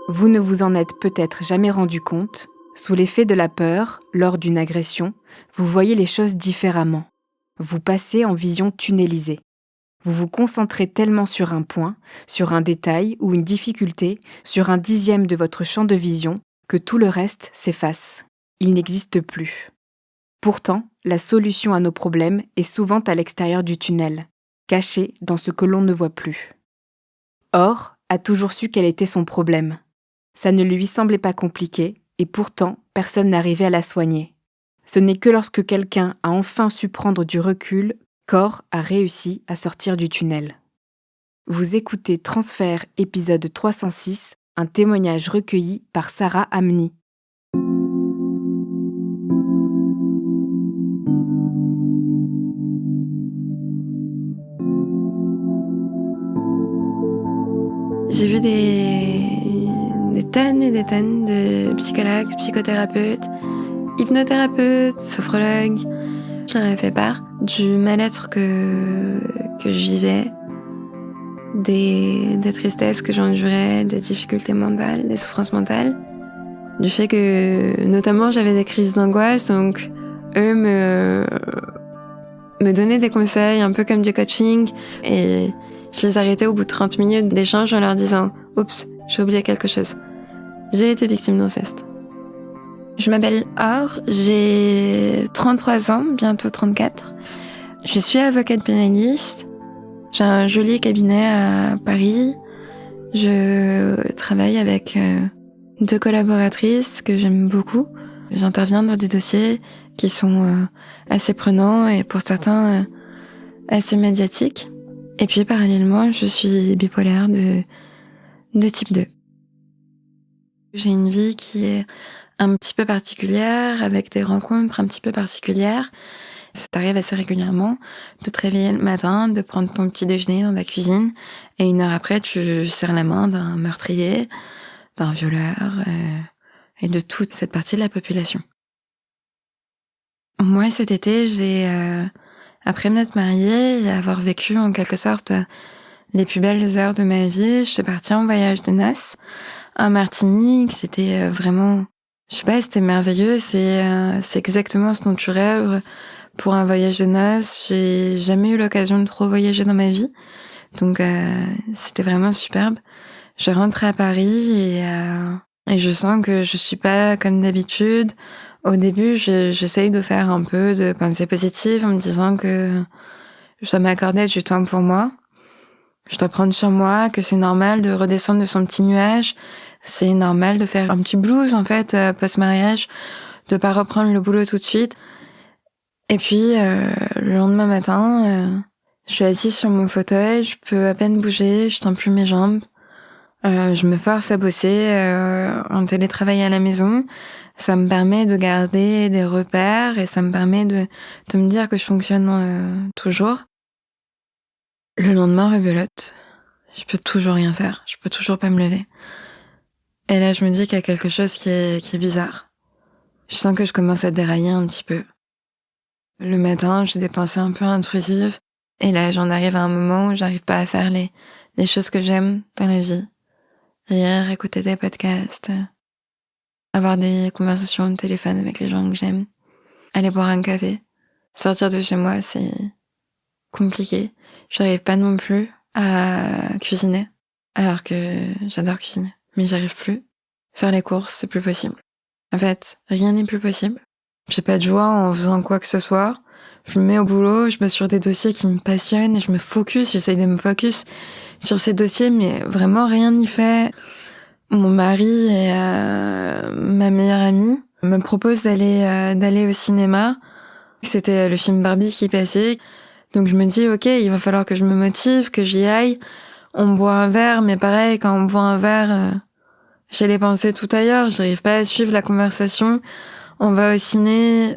Vous ne vous en êtes peut-être jamais rendu compte, sous l'effet de la peur, lors d'une agression, vous voyez les choses différemment. Vous passez en vision tunnelisée. Vous vous concentrez tellement sur un point, sur un détail ou une difficulté, sur un dixième de votre champ de vision, que tout le reste s'efface. Il n'existe plus. Pourtant, la solution à nos problèmes est souvent à l'extérieur du tunnel, cachée dans ce que l'on ne voit plus. Or, a toujours su quel était son problème. Ça ne lui semblait pas compliqué, et pourtant, personne n'arrivait à la soigner. Ce n'est que lorsque quelqu'un a enfin su prendre du recul qu'Or a réussi à sortir du tunnel. Vous écoutez Transfert épisode 306, un témoignage recueilli par Sarah Amni. J'ai vu des tonnes et des tonnes de psychologues, psychothérapeutes, hypnothérapeutes, sophrologues. Je leur ai fait part du mal-être que je vivais, des tristesses que j'endurais, des difficultés mentales, des souffrances mentales. Du fait que, notamment, j'avais des crises d'angoisse, donc eux me donnaient des conseils, un peu comme du coaching, et je les arrêtais au bout de 30 minutes d'échange en leur disant « Oups, j'ai oublié quelque chose. J'ai été victime d'inceste. » Je m'appelle Or, j'ai 33 ans, bientôt 34. Je suis avocate pénaliste. J'ai un joli cabinet à Paris. Je travaille avec 2 collaboratrices que j'aime beaucoup. J'interviens dans des dossiers qui sont assez prenants et pour certains assez médiatiques. Et puis parallèlement, je suis bipolaire de type 2. J'ai une vie qui est un petit peu particulière, avec des rencontres un petit peu particulières. Ça t'arrive assez régulièrement de te réveiller le matin, de prendre ton petit déjeuner dans ta cuisine, et 1 heure après, tu serres la main d'un meurtrier, d'un violeur, et de toute cette partie de la population. Moi, cet été, après m'être mariée et avoir vécu en quelque sorte les plus belles heures de ma vie, je suis partie en voyage de noces en Martinique. C'était vraiment, je sais pas, c'était merveilleux. C'est exactement ce dont tu rêves pour un voyage de noces. J'ai jamais eu l'occasion de trop voyager dans ma vie, donc c'était vraiment superbe. Je rentre à Paris et je sens que je suis pas comme d'habitude. Au début, j'essaye de faire un peu de pensée positive en me disant que je dois m'accorder du temps pour moi. Je dois prendre sur moi, que c'est normal de redescendre de son petit nuage. C'est normal de faire un petit blues, en fait, post-mariage, de pas reprendre le boulot tout de suite. Et puis, le lendemain matin, je suis assise sur mon fauteuil, je peux à peine bouger, je sens plus mes jambes. Je me force à bosser en télétravail à la maison. Ça me permet de garder des repères et ça me permet de me dire que je fonctionne toujours. Le lendemain, rebelote. Je peux toujours rien faire. Je peux toujours pas me lever. Et là, je me dis qu'il y a quelque chose qui est bizarre. Je sens que je commence à dérailler un petit peu. Le matin, j'ai des pensées un peu intrusives. Et là, j'en arrive à un moment où j'arrive pas à faire les choses que j'aime dans la vie. Lire, écouter des podcasts, avoir des conversations au téléphone avec les gens que j'aime, aller boire un café. Sortir de chez moi, c'est compliqué. J'arrive pas non plus à cuisiner, alors que j'adore cuisiner. Mais j'arrive plus. Faire les courses, c'est plus possible. En fait, rien n'est plus possible. J'ai pas de joie en faisant quoi que ce soit. Je me mets au boulot, je bosse sur des dossiers qui me passionnent et je me focus, j'essaye de me focus sur ces dossiers, mais vraiment rien n'y fait. Mon mari et ma meilleure amie me proposent d'aller au cinéma. C'était le film Barbie qui passait. Donc je me dis, ok, il va falloir que je me motive, que j'y aille. On boit un verre, mais pareil, quand on boit un verre, j'ai les pensées tout ailleurs. J'arrive pas à suivre la conversation. On va au ciné,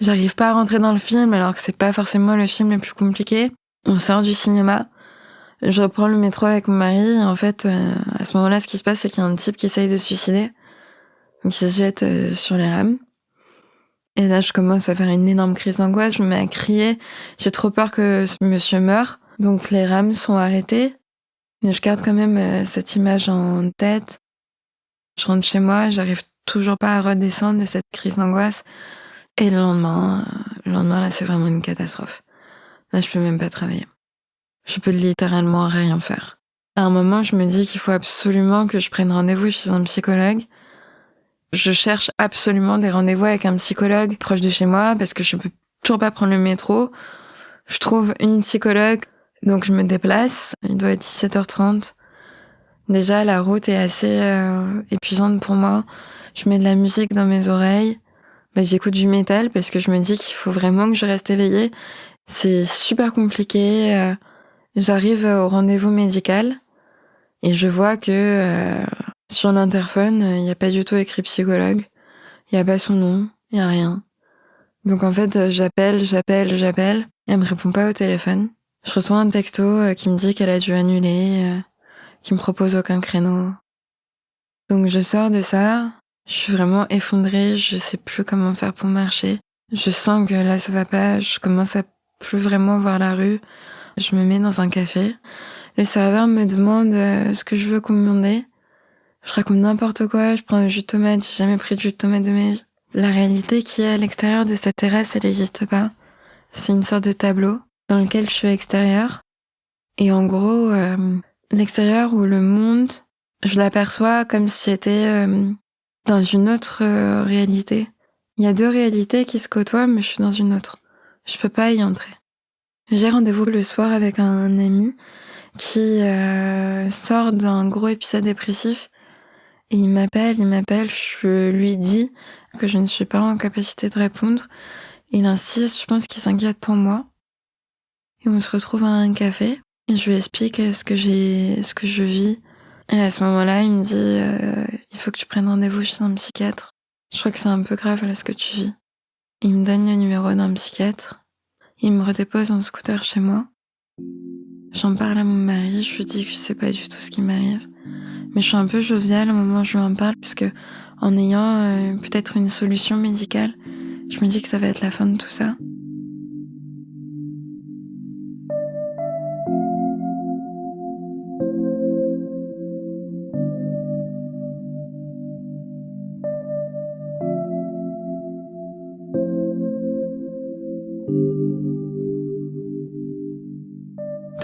j'arrive pas à rentrer dans le film, alors que c'est pas forcément le film le plus compliqué. On sort du cinéma. Je reprends le métro avec mon mari, et en fait, à ce moment-là, ce qui se passe, c'est qu'il y a un type qui essaye de se suicider. Donc il se jette sur les rames. Et là, je commence à faire une énorme crise d'angoisse, je me mets à crier. J'ai trop peur que ce monsieur meure. Donc les rames sont arrêtées. Mais je garde quand même cette image en tête Je rentre chez moi, j'arrive toujours pas à redescendre de cette crise d'angoisse. Et le lendemain, là, c'est vraiment une catastrophe. Là, je peux même pas travailler. Je peux littéralement rien faire. À un moment, je me dis qu'il faut absolument que je prenne rendez-vous chez un psychologue. Je cherche absolument des rendez-vous avec un psychologue proche de chez moi parce que je peux toujours pas prendre le métro. Je trouve une psychologue, donc je me déplace. Il doit être 17h30. Déjà, la route est assez épuisante pour moi. Je mets de la musique dans mes oreilles. J'écoute du métal parce que je me dis qu'il faut vraiment que je reste éveillée. C'est super compliqué. J'arrive au rendez-vous médical et je vois que sur l'interphone, il n'y a pas du tout écrit psychologue. Il n'y a pas son nom, il n'y a rien. Donc en fait, j'appelle et elle me répond pas au téléphone. Je reçois un texto qui me dit qu'elle a dû annuler, qui me propose aucun créneau. Donc je sors de ça, je suis vraiment effondrée, je sais plus comment faire pour marcher. Je sens que là ça va pas, je commence à plus vraiment voir la rue. Je me mets dans un café. Le serveur me demande ce que je veux commander. Je raconte n'importe quoi, je prends un jus de tomate, j'ai jamais pris de jus de tomate de ma vie. La réalité qui est à l'extérieur de cette terrasse, elle n'existe pas. C'est une sorte de tableau dans lequel je suis extérieure. Et en gros, l'extérieur ou le monde, je l'aperçois comme si j'étais dans une autre réalité. Il y a deux réalités qui se côtoient, mais je suis dans une autre. Je peux pas y entrer. J'ai rendez-vous le soir avec un ami qui sort d'un gros épisode dépressif et il m'appelle, je lui dis que je ne suis pas en capacité de répondre. Il insiste, je pense qu'il s'inquiète pour moi. Et on se retrouve à un café et je lui explique ce que je vis. Et à ce moment-là, il me dit il faut que tu prennes rendez-vous chez un psychiatre. Je crois que c'est un peu grave là ce que tu vis. Il me donne le numéro d'un psychiatre. Il me redépose en scooter chez moi. J'en parle à mon mari, je lui dis que je sais pas du tout ce qui m'arrive. Mais je suis un peu joviale au moment où je lui en parle, parce que en ayant peut-être une solution médicale, je me dis que ça va être la fin de tout ça.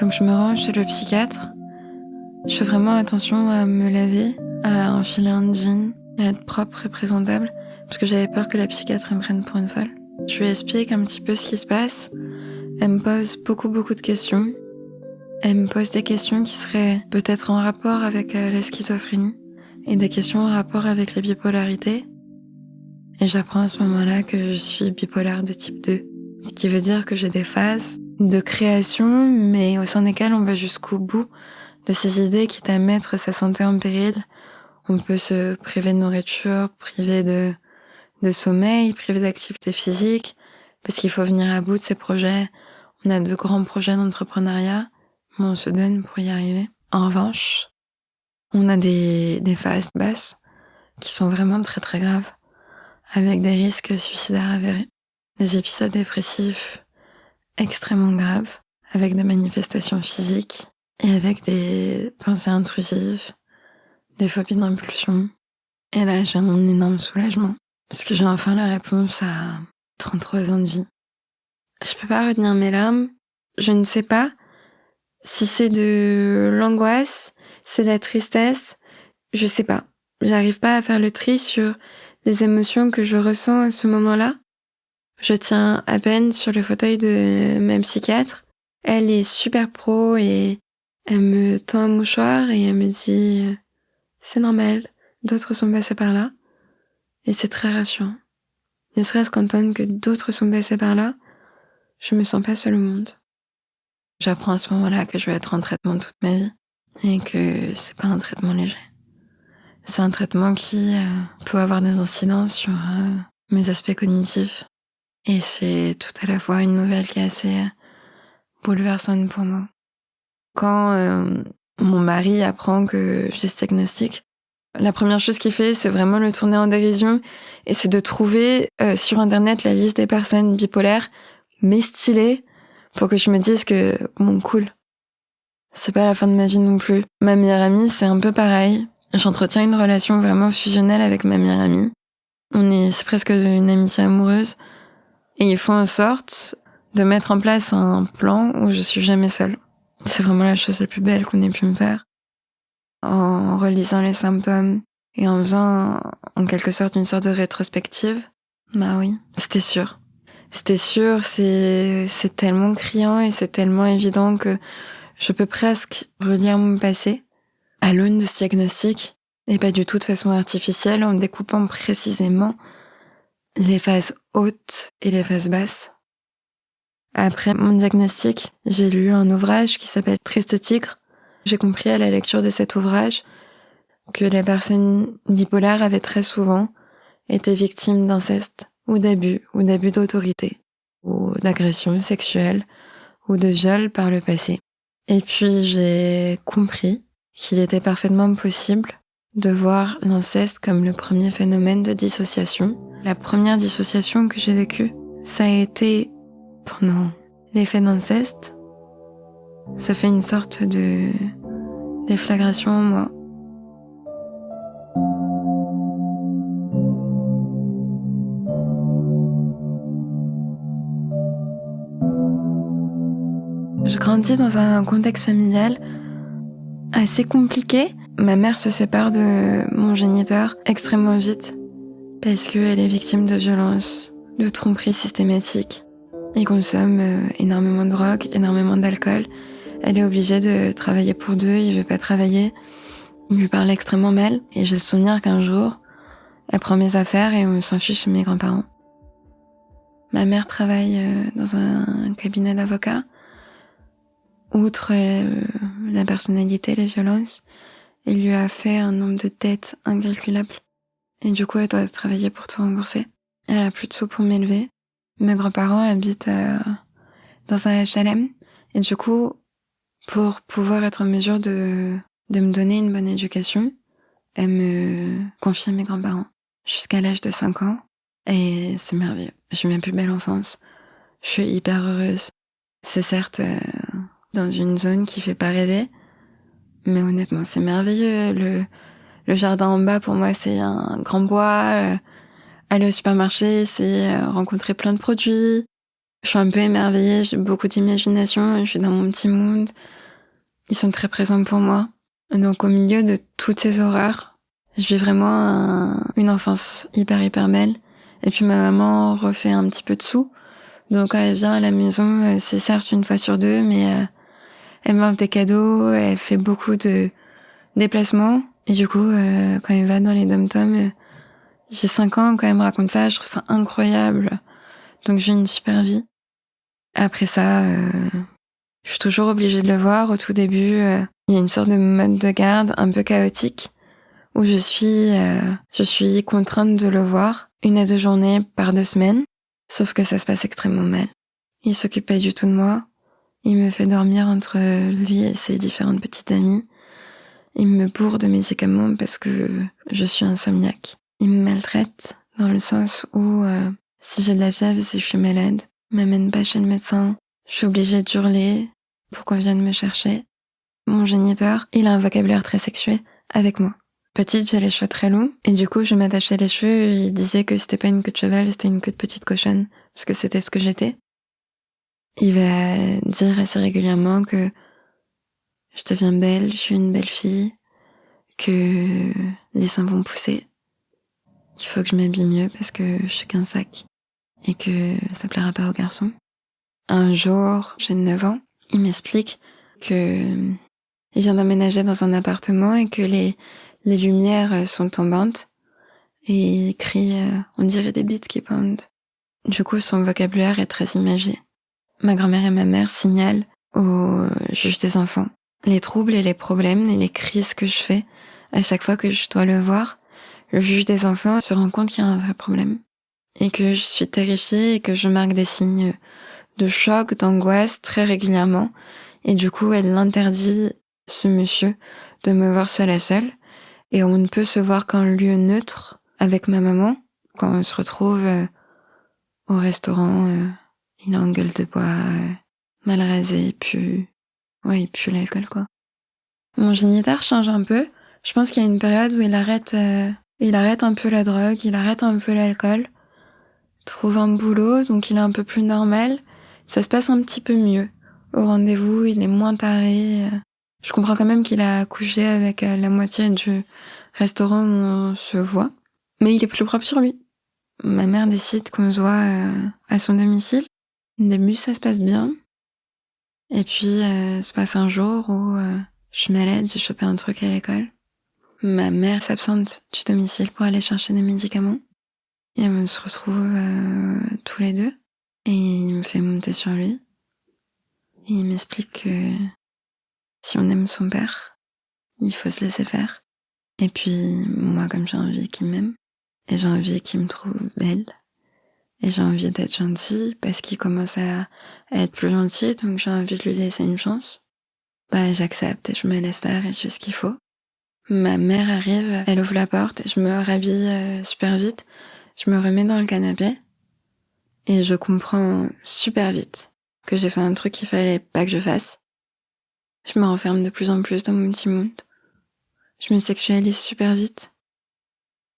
Donc je me rends chez le psychiatre. Je fais vraiment attention à me laver, à enfiler un jean, à être propre et présentable, parce que j'avais peur que la psychiatre me prenne pour une folle. Je lui explique un petit peu ce qui se passe. Elle me pose beaucoup de questions. Elle me pose des questions qui seraient peut-être en rapport avec la schizophrénie et des questions en rapport avec la bipolarité. Et j'apprends à ce moment-là que je suis bipolaire de type 2, ce qui veut dire que j'ai des phases de création, mais au sein desquelles on va jusqu'au bout de ces idées, quitte à mettre sa santé en péril. On peut se priver de nourriture, priver de sommeil, priver d'activité physique, parce qu'il faut venir à bout de ces projets. On a de grands projets d'entrepreneuriat, mais on se donne pour y arriver. En revanche, on a des phases basses qui sont vraiment très très graves, avec des risques suicidaires avérés, des épisodes dépressifs extrêmement graves, avec des manifestations physiques et avec des pensées intrusives, des phobies d'impulsion. Et là, j'ai un énorme soulagement, parce que j'ai enfin la réponse à 33 ans de vie. Je peux pas retenir mes larmes. Je ne sais pas si c'est de l'angoisse, c'est de la tristesse. Je sais pas. J'arrive pas à faire le tri sur les émotions que je ressens à ce moment-là. Je tiens à peine sur le fauteuil de ma psychiatre. Elle est super pro et elle me tend un mouchoir et elle me dit c'est normal, d'autres sont passés par là. Et c'est très rassurant. Ne serait-ce qu'entendre que d'autres sont passés par là, je me sens pas seule au monde. J'apprends à ce moment-là que je vais être en traitement toute ma vie et que c'est pas un traitement léger. C'est un traitement qui peut avoir des incidences sur mes aspects cognitifs. Et c'est tout à la fois une nouvelle qui est assez bouleversante pour moi. Quand mon mari apprend que j'ai ce diagnostic, la première chose qu'il fait, c'est vraiment le tourner en dérision et c'est de trouver sur Internet la liste des personnes bipolaires, mais stylées, pour que je me dise que, bon, cool. C'est pas la fin de ma vie non plus. Ma meilleure amie, c'est un peu pareil. J'entretiens une relation vraiment fusionnelle avec ma meilleure amie. C'est presque une amitié amoureuse. Et ils font en sorte de mettre en place un plan où je suis jamais seule. C'est vraiment la chose la plus belle qu'on ait pu me faire. En relisant les symptômes et en faisant en quelque sorte une sorte de rétrospective, bah oui, c'était sûr. C'était sûr, c'est tellement criant et c'est tellement évident que je peux presque relire mon passé à l'aune de ce diagnostic, et pas du tout de façon artificielle, en découpant précisément les phases hautes et les phases basses. Après mon diagnostic, j'ai lu un ouvrage qui s'appelle Triste Tigre. J'ai compris à la lecture de cet ouvrage que les personnes bipolaires avaient très souvent été victimes d'inceste ou d'abus d'autorité, ou d'agression sexuelle, ou de viol par le passé. Et puis j'ai compris qu'il était parfaitement possible de voir l'inceste comme le premier phénomène de dissociation. La première dissociation que j'ai vécue, ça a été pendant l'effet d'inceste. Ça fait une sorte de déflagration en moi. Je grandis dans un contexte familial assez compliqué. Ma mère se sépare de mon géniteur extrêmement vite parce qu'elle est victime de violences, de tromperies systématiques. Il consomme énormément de drogue, énormément d'alcool. Elle est obligée de travailler pour deux, il veut pas travailler. Il lui parle extrêmement mal et j'ai le souvenir qu'un jour, elle prend mes affaires et on s'enfuit chez mes grands-parents. Ma mère travaille dans un cabinet d'avocats. Outre la personnalité, les violences, il lui a fait un nombre de dettes incalculable. Et du coup, elle doit travailler pour tout rembourser. Elle a plus de sous pour m'élever. Mes grands-parents habitent dans un HLM. Et du coup, pour pouvoir être en mesure de me donner une bonne éducation, elle me confie à mes grands-parents jusqu'à l'âge de 5 ans. Et c'est merveilleux. J'ai eu ma plus belle enfance. Je suis hyper heureuse. C'est certes dans une zone qui fait pas rêver, mais honnêtement, c'est merveilleux. Le jardin en bas, pour moi, c'est un grand bois. Aller au supermarché, c'est rencontrer plein de produits. Je suis un peu émerveillée, j'ai beaucoup d'imagination, je suis dans mon petit monde. Ils sont très présents pour moi. Donc au milieu de toutes ces horreurs, je vis vraiment une enfance hyper belle. Et puis ma maman refait un petit peu de sous. Donc quand elle vient à la maison, c'est certes une fois sur deux, mais elle m'offre des cadeaux, elle fait beaucoup de déplacements. Et du coup, quand elle va dans les dom-toms, j'ai 5 ans, quand elle me raconte ça, je trouve ça incroyable. Donc j'ai une super vie. Après ça, je suis toujours obligée de le voir. Au tout début, il y a une sorte de mode de garde un peu chaotique où je suis contrainte de le voir 1 à 2 journées par 2 semaines. Sauf que ça se passe extrêmement mal. Il s'occupe pas du tout de moi. Il me fait dormir entre lui et ses différentes petites amies. Il me bourre de médicaments parce que je suis insomniaque. Il me maltraite dans le sens où si j'ai de la fièvre et si je suis malade, il m'amène pas chez le médecin. Je suis obligée d'hurler pour qu'on vienne me chercher. Mon géniteur, il a un vocabulaire très sexué avec moi. Petite, j'ai les cheveux très longs et du coup, je m'attachais les cheveux et il disait que c'était pas une queue de cheval, c'était une queue de petite cochonne parce que c'était ce que j'étais. Il va dire assez régulièrement que je deviens belle, je suis une belle fille, que les seins vont pousser, qu'il faut que je m'habille mieux parce que je suis qu'un sac et que ça plaira pas aux garçons. Un jour, j'ai 9 ans, il m'explique que il vient d'emménager dans un appartement et que les lumières sont tombantes et il crie on dirait des bites qui pendent. Du coup, son vocabulaire est très imagé. Ma grand-mère et ma mère signalent au juge des enfants les troubles et les problèmes et les crises que je fais à chaque fois que je dois le voir. Le juge des enfants se rend compte qu'il y a un vrai problème et que je suis terrifiée et que je marque des signes de choc, d'angoisse très régulièrement. Et du coup, elle interdit ce monsieur de me voir seule à seule. Et on ne peut se voir qu'en lieu neutre avec ma maman. Quand on se retrouve au restaurant, il a une gueule de bois, mal rasé, il pue l'alcool, quoi. Mon géniteur change un peu. Je pense qu'il y a une période où il arrête un peu la drogue, il arrête un peu l'alcool, trouve un boulot, donc il est un peu plus normal. Ça se passe un petit peu mieux. Au rendez-vous, il est moins taré. Je comprends quand même qu'il a couché avec la moitié du restaurant où on se voit. Mais il est plus propre sur lui. Ma mère décide qu'on se voit à son domicile. Au début, ça se passe bien. Et puis, se passe un jour où je suis malade, j'ai chopé un truc à l'école. Ma mère s'absente du domicile pour aller chercher des médicaments. Et on se retrouve tous les deux. Et il me fait monter sur lui. Et il m'explique que si on aime son père, il faut se laisser faire. Et puis, moi, comme j'ai envie qu'il m'aime, et j'ai envie qu'il me trouve belle, et j'ai envie d'être gentille, parce qu'il commence à être plus gentil, donc j'ai envie de lui laisser une chance, bah j'accepte et je me laisse faire et je fais ce qu'il faut. Ma mère arrive, elle ouvre la porte, et je me rhabille super vite, je me remets dans le canapé, et je comprends super vite que j'ai fait un truc qu'il fallait pas que je fasse. Je me renferme de plus en plus dans mon petit monde. Je me sexualise super vite.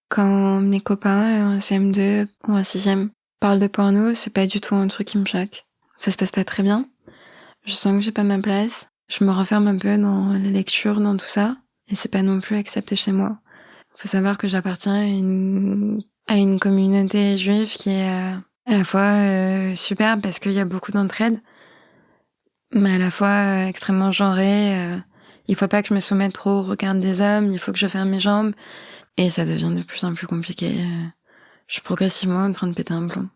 Quand mes copains en CM2 ou en 6e parlent de porno, c'est pas du tout un truc qui me choque. Ça se passe pas très bien. Je sens que j'ai pas ma place. Je me renferme un peu dans les lectures, dans tout ça. Et c'est pas non plus accepté chez moi. Faut savoir que j'appartiens à une communauté juive qui est à la fois super parce qu'il y a beaucoup d'entraide, mais à la fois extrêmement genrée. Il faut pas que je me soumette trop au regard des hommes, il faut que je ferme mes jambes. Et ça devient de plus en plus compliqué. Je suis progressivement en train de péter un plomb.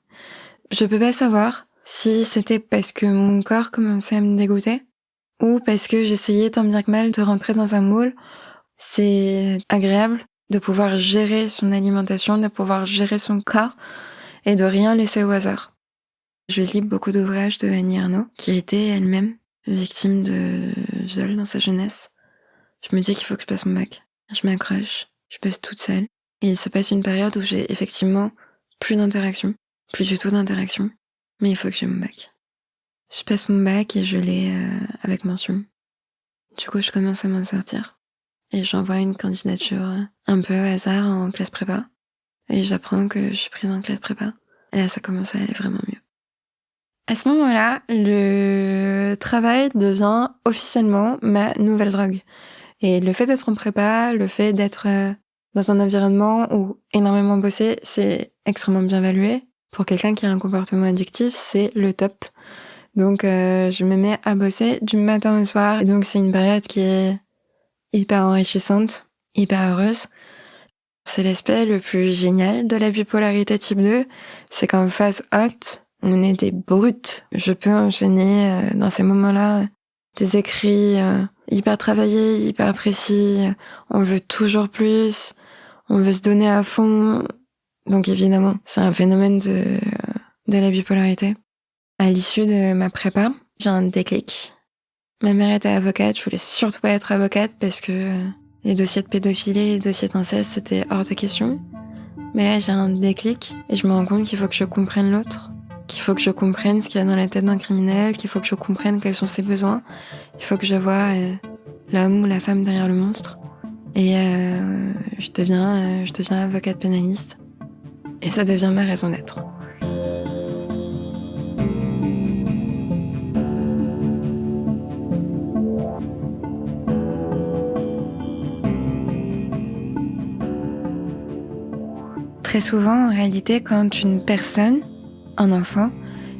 Je peux pas savoir si c'était parce que mon corps commençait à me dégoûter ou parce que j'essayais tant bien que mal de rentrer dans un moule. C'est agréable de pouvoir gérer son alimentation, de pouvoir gérer son corps et de rien laisser au hasard. Je lis beaucoup d'ouvrages de Annie Ernaux, qui a été elle-même victime de viol dans sa jeunesse. Je me dis qu'il faut que je passe mon bac. Je m'accroche, je bosse toute seule. Et il se passe une période où j'ai effectivement plus d'interaction, plus du tout d'interaction, mais il faut que j'ai mon bac. Je passe mon bac et je l'ai avec mention. Du coup, je commence à m'en sortir. Et j'envoie une candidature un peu au hasard en classe prépa. Et j'apprends que je suis prise en classe prépa. Et là, ça commence à aller vraiment mieux. À ce moment-là, le travail devient officiellement ma nouvelle drogue. Et le fait d'être en prépa, le fait d'être dans un environnement où énormément bosser, c'est extrêmement bien valué. Pour quelqu'un qui a un comportement addictif, c'est le top. Donc je me mets à bosser du matin au soir. Et donc c'est une période qui est hyper enrichissante, hyper heureuse. C'est l'aspect le plus génial de la bipolarité type 2, c'est qu'en phase haute, on est des brutes. Je peux enchaîner dans ces moments-là des écrits hyper travaillés, hyper précis. On veut toujours plus, on veut se donner à fond. Donc évidemment, c'est un phénomène de la bipolarité. À l'issue de ma prépa, j'ai un déclic. Ma mère était avocate, je voulais surtout pas être avocate parce que les dossiers de pédophilie, les dossiers d'inceste, c'était hors de question. Mais là, j'ai un déclic et je me rends compte qu'il faut que je comprenne l'autre, qu'il faut que je comprenne ce qu'il y a dans la tête d'un criminel, qu'il faut que je comprenne quels sont ses besoins, il faut que je voie l'homme ou la femme derrière le monstre. Et je deviens avocate pénaliste. Et ça devient ma raison d'être. Très souvent, en réalité, quand une personne, un enfant,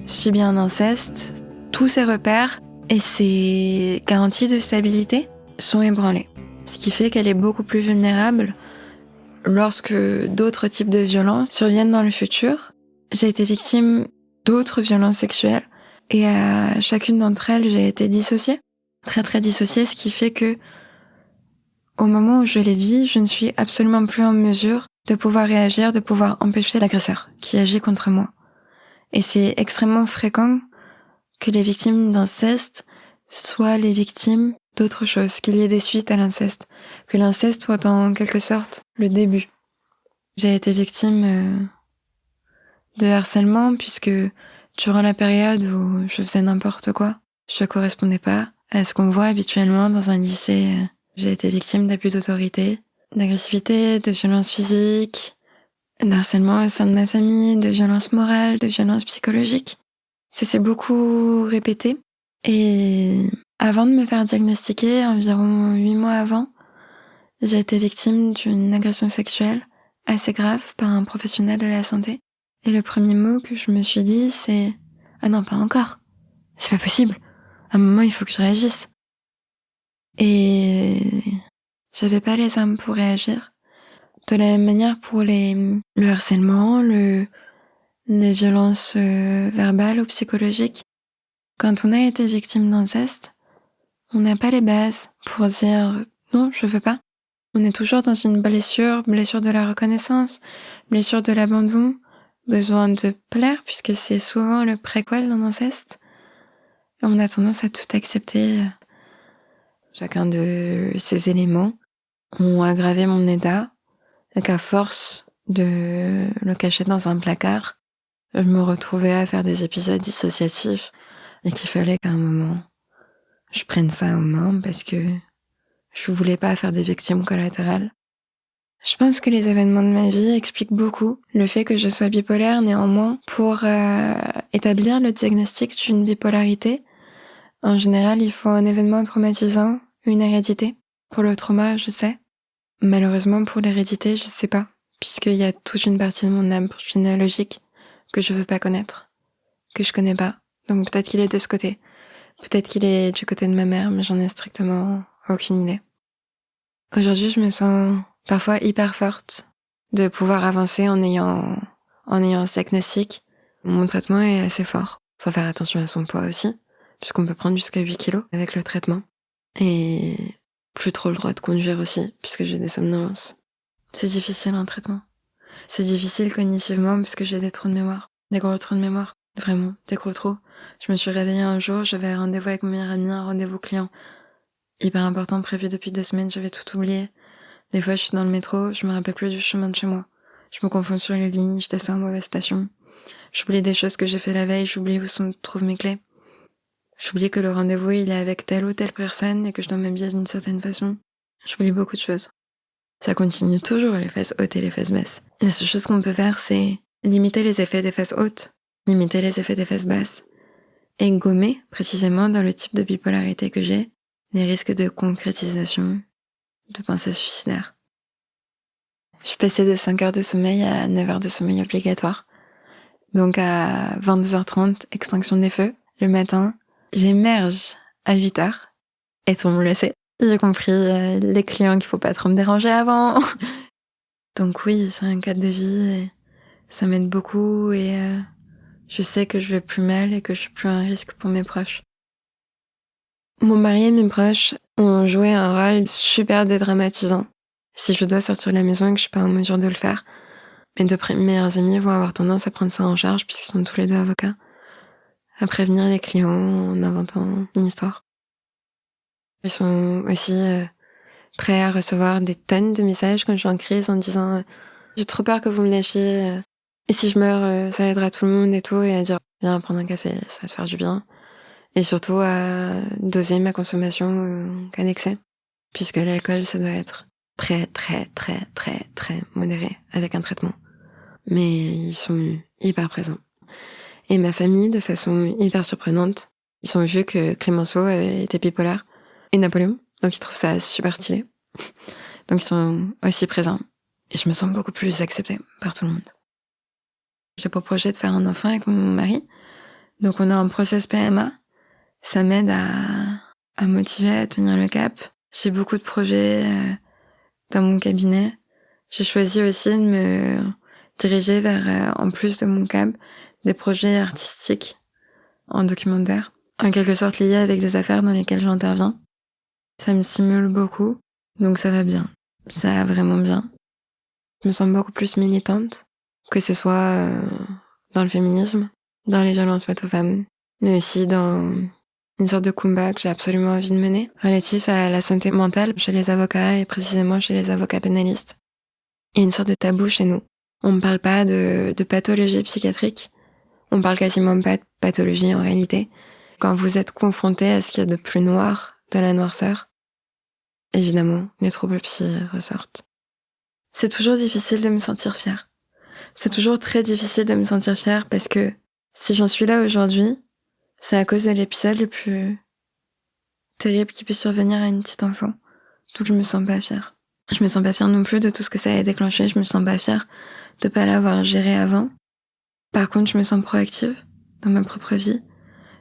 subit un inceste, tous ses repères et ses garanties de stabilité sont ébranlés. Ce qui fait qu'elle est beaucoup plus vulnérable lorsque d'autres types de violences surviennent dans le futur. J'ai été victime d'autres violences sexuelles et à chacune d'entre elles, j'ai été dissociée. Très très dissociée, ce qui fait que au moment où je les vis, je ne suis absolument plus en mesure de pouvoir réagir, de pouvoir empêcher l'agresseur qui agit contre moi. Et c'est extrêmement fréquent que les victimes d'inceste soient les victimes d'autre chose, qu'il y ait des suites à l'inceste, que l'inceste soit en quelque sorte le début. J'ai été victime de harcèlement puisque durant la période où je faisais n'importe quoi, je correspondais pas à ce qu'on voit habituellement dans un lycée J'ai été victime d'abus d'autorité, d'agressivité, de violences physiques, d'harcèlement au sein de ma famille, de violences morales, de violences psychologiques. Ça s'est beaucoup répété. Et avant de me faire diagnostiquer, environ 8 mois avant, j'ai été victime d'une agression sexuelle assez grave par un professionnel de la santé. Et le premier mot que je me suis dit, c'est « Ah non, pas encore. C'est pas possible. À un moment, il faut que je réagisse. » Et j'avais pas les armes pour réagir. De la même manière pour le harcèlement, les violences verbales ou psychologiques. Quand on a été victime d'inceste, on n'a pas les bases pour dire « Non, je veux pas ». On est toujours dans une blessure de la reconnaissance, blessure de l'abandon, besoin de plaire puisque c'est souvent le préquel d'un inceste. Et on a tendance à tout accepter. Chacun de ces éléments ont aggravé mon état et qu'à force de le cacher dans un placard, je me retrouvais à faire des épisodes dissociatifs et qu'il fallait qu'à un moment, je prenne ça en main parce que je voulais pas faire des victimes collatérales. Je pense que les événements de ma vie expliquent beaucoup le fait que je sois bipolaire. Néanmoins, pour établir le diagnostic d'une bipolarité, en général, il faut un événement traumatisant, une hérédité. Pour le trauma, je sais. Malheureusement, pour l'hérédité, je sais pas, puisqu'il y a toute une partie de mon arbre généalogique que je veux pas connaître, que je connais pas. Donc peut-être qu'il est de ce côté. Peut-être qu'il est du côté de ma mère, mais j'en ai strictement aucune idée. Aujourd'hui, je me sens parfois hyper forte de pouvoir avancer en ayant ce diagnostic. Mon traitement est assez fort. Faut faire attention à son poids aussi, puisqu'on peut prendre jusqu'à 8 kilos avec le traitement. Et plus trop le droit de conduire aussi, puisque j'ai des somnolences. C'est difficile un traitement. C'est difficile cognitivement parce que j'ai des trous de mémoire. Des gros trous de mémoire. Vraiment, des gros trous. Je me suis réveillée un jour, j'avais un rendez-vous avec mon meilleur ami, un rendez-vous client hyper important prévu depuis 2 semaines, j'avais tout oublié. Des fois, je suis dans le métro, je me rappelle plus du chemin de chez moi. Je me confonds sur les lignes, je descends à mauvaise station. J'oublie des choses que j'ai fait la veille, j'oublie où se trouvent mes clés. J'oublie que le rendez-vous, il est avec telle ou telle personne et que je dois m'habiller d'une certaine façon. J'oublie beaucoup de choses. Ça continue toujours, les fesses hautes et les fesses basses. La seule chose qu'on peut faire, c'est limiter les effets des fesses hautes, limiter les effets des fesses basses, et gommer, précisément dans le type de bipolarité que j'ai, les risques de concrétisation, de pensée suicidaire. Je suis passée de 5 heures de sommeil à 9 heures de sommeil obligatoire. Donc à 22h30, extinction des feux. Le matin, j'émerge à 8h. Et tout le monde le sait. Y compris les clients qu'il faut pas trop me déranger avant. Donc oui, c'est un cadre de vie. Et ça m'aide beaucoup et je sais que je vais plus mal et que je suis plus un risque pour mes proches. Mon mari et mes proches ont joué un rôle super dédramatisant. Si je dois sortir de la maison et que je suis pas en mesure de le faire, mes 2 meilleurs amis vont avoir tendance à prendre ça en charge puisqu'ils sont tous les 2 avocats, à prévenir les clients en inventant une histoire. Ils sont aussi prêts à recevoir des tonnes de messages quand je suis en crise en disant j'ai trop peur que vous me lâchiez et si je meurs ça aidera tout le monde et tout, et à dire viens prendre un café, ça va te faire du bien. Et surtout à doser ma consommation en cas d'excès, puisque l'alcool ça doit être très très très très très modéré avec un traitement. Mais ils sont hyper présents. Et ma famille, de façon hyper surprenante, ils ont vu que Clémenceau était bipolaire et Napoléon, donc ils trouvent ça super stylé. Donc ils sont aussi présents. Et je me sens beaucoup plus acceptée par tout le monde. J'ai pour projet de faire un enfant avec mon mari. Donc on a un process PMA. Ça m'aide à motiver, à tenir le cap. J'ai beaucoup de projets dans mon cabinet. J'ai choisi aussi de me diriger vers, en plus de mon cap, des projets artistiques en documentaire, en quelque sorte liés avec des affaires dans lesquelles j'interviens. Ça me stimule beaucoup, donc ça va bien. Ça va vraiment bien. Je me sens beaucoup plus militante, que ce soit dans le féminisme, dans les violences faites aux femmes, mais aussi dans une sorte de combat que j'ai absolument envie de mener, relatif à la santé mentale chez les avocats et précisément chez les avocats pénalistes. Il y a une sorte de tabou chez nous. On ne parle pas de pathologie psychiatrique. On parle quasiment pas de pathologie en réalité. Quand vous êtes confronté à ce qu'il y a de plus noir, de la noirceur, évidemment, les troubles psy ressortent. C'est toujours difficile de me sentir fière. C'est toujours très difficile de me sentir fière parce que si j'en suis là aujourd'hui, c'est à cause de l'épisode le plus terrible qui puisse survenir à une petite enfant. Donc je me sens pas fière. Je me sens pas fière non plus de tout ce que ça a déclenché. Je me sens pas fière de pas l'avoir géré avant. Par contre, je me sens proactive dans ma propre vie.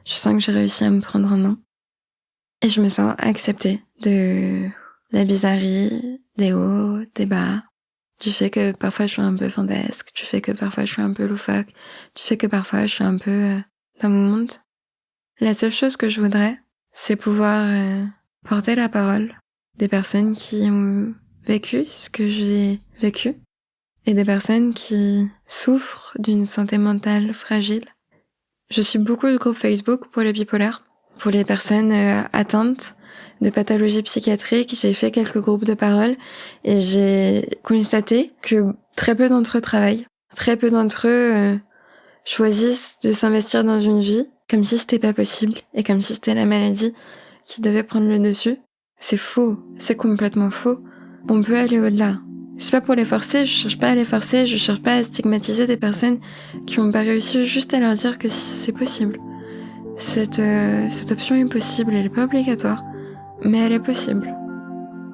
Je sens que j'ai réussi à me prendre en main. Et je me sens acceptée de la bizarrerie, des hauts, des bas, du fait que parfois je suis un peu fantasque, du fait que parfois je suis un peu loufoque, du fait que parfois je suis un peu dans mon monde. La seule chose que je voudrais, c'est pouvoir porter la parole des personnes qui ont vécu ce que j'ai vécu et des personnes qui souffrent d'une santé mentale fragile. Je suis beaucoup de groupes Facebook pour les bipolaires, pour les personnes atteintes de pathologies psychiatriques. J'ai fait quelques groupes de parole et j'ai constaté que très peu d'entre eux travaillent. Très peu d'entre eux choisissent de s'investir dans une vie comme si c'était pas possible et comme si c'était la maladie qui devait prendre le dessus. C'est faux, c'est complètement faux. On peut aller au-delà. Je suis pas pour les forcer, je cherche pas à les forcer, je cherche pas à stigmatiser des personnes qui ont pas réussi, juste à leur dire que c'est possible. Cette option est possible, elle est pas obligatoire, mais elle est possible.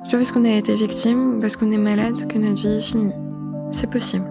C'est pas parce qu'on a été victime ou parce qu'on est malade que notre vie est finie. C'est possible.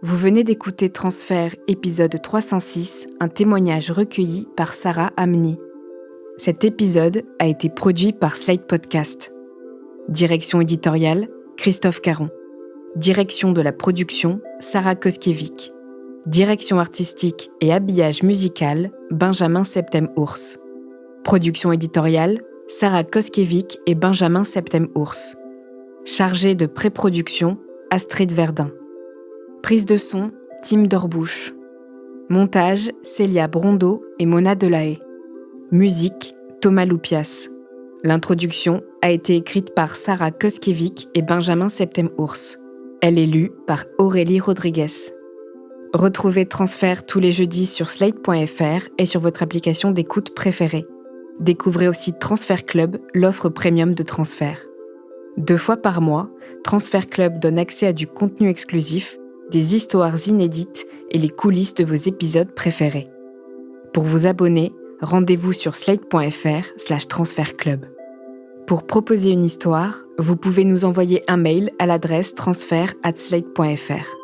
Vous venez d'écouter Transfert, épisode 306, un témoignage recueilli par Sarah Amni. Cet épisode a été produit par Slate Podcast. Direction éditoriale, Christophe Caron. Direction de la production, Sarah Koskiewicz. Direction artistique et habillage musical, Benjamin Septem-Ours. Production éditoriale, Sarah Koskiewicz et Benjamin Septem-Ours. Chargé de pré-production, Astrid Verdun. Prise de son, Tim Dorbouche. Montage, Célia Brondeau et Mona Delahaye. Musique, Thomas Loupias. L'introduction a été écrite par Sarah Koskiewicz et Benjamin Septem-Ours. Elle est lue par Aurélie Rodriguez. Retrouvez Transfert tous les jeudis sur slate.fr et sur votre application d'écoute préférée. Découvrez aussi Transfert Club, l'offre premium de Transfert. 2 fois par mois, Transfert Club donne accès à du contenu exclusif, des histoires inédites et les coulisses de vos épisodes préférés. Pour vous abonner, rendez-vous sur slate.fr/transfertclub. Pour proposer une histoire, vous pouvez nous envoyer un mail à l'adresse transfert@slate.fr.